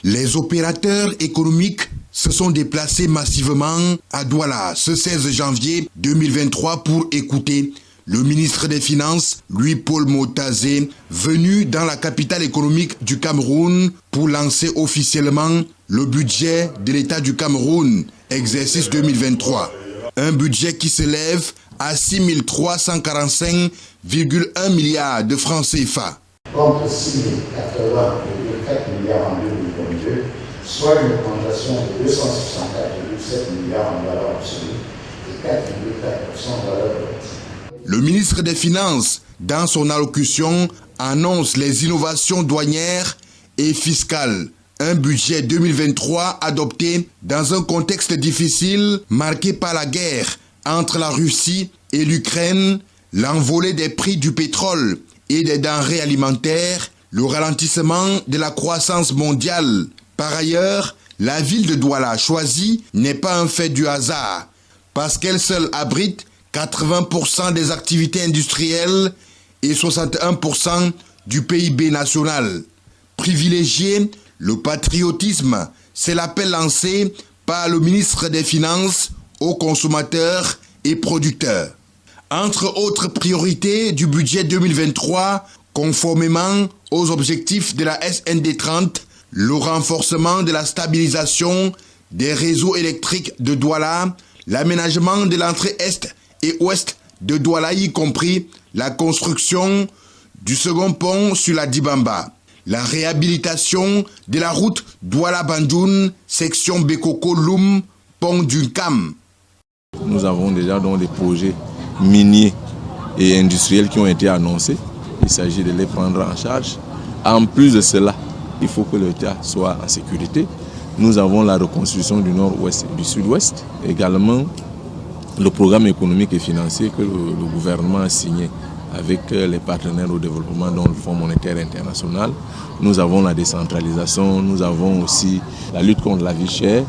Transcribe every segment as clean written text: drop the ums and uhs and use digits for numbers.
Les opérateurs économiques se sont déplacés massivement à Douala ce 16 janvier 2023 pour écouter le ministre des Finances, Louis-Paul Motazé, venu dans la capitale économique du Cameroun pour lancer officiellement le budget de l'État du Cameroun, exercice 2023. Un budget qui s'élève à 6 345,1 milliards de francs CFA. Contre 6 080,4 milliards en 2022, soit une augmentation de 264,7 milliards en valeur absolue et 4,4% en valeur relative. Le ministre des Finances, dans son allocution, annonce les innovations douanières et fiscales. Un budget 2023 adopté dans un contexte difficile marqué par la guerre entre la Russie et l'Ukraine, l'envolée des prix du pétrole et des denrées alimentaires, le ralentissement de la croissance mondiale. Par ailleurs, la ville de Douala choisie n'est pas un fait du hasard, parce qu'elle seule abrite 80% des activités industrielles et 61% du PIB national. Privilégier le patriotisme, c'est l'appel lancé par le ministre des Finances aux consommateurs et producteurs. Entre autres priorités du budget 2023, conformément aux objectifs de la SND 30, le renforcement de la stabilisation des réseaux électriques de Douala, l'aménagement de l'entrée Est et Ouest de Douala, y compris la construction du second pont sur la Dibamba, la réhabilitation de la route Douala-Bandoun, section Bekoko-Loum, pont du Cam. Nous avons déjà donc des projets miniers et industriels qui ont été annoncés. Il s'agit de les prendre en charge. En plus de cela, il faut que l'État soit en sécurité. Nous avons la reconstruction du nord-ouest et du sud-ouest. Également, le programme économique et financier que le gouvernement a signé avec les partenaires au développement, dont le Fonds monétaire international. Nous avons la décentralisation, nous avons aussi la lutte contre la vie chère,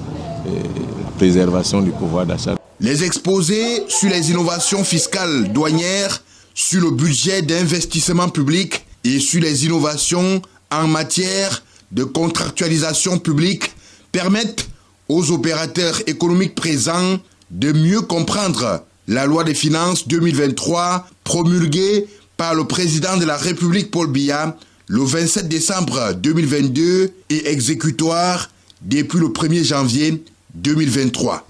et la préservation du pouvoir d'achat. Les exposés sur les innovations fiscales douanières, sur le budget d'investissement public et sur les innovations en matière de contractualisation publique permettent aux opérateurs économiques présents de mieux comprendre la loi des finances 2023 promulguée par le président de la République Paul Biya le 27 décembre 2022 et exécutoire depuis le 1er janvier 2023.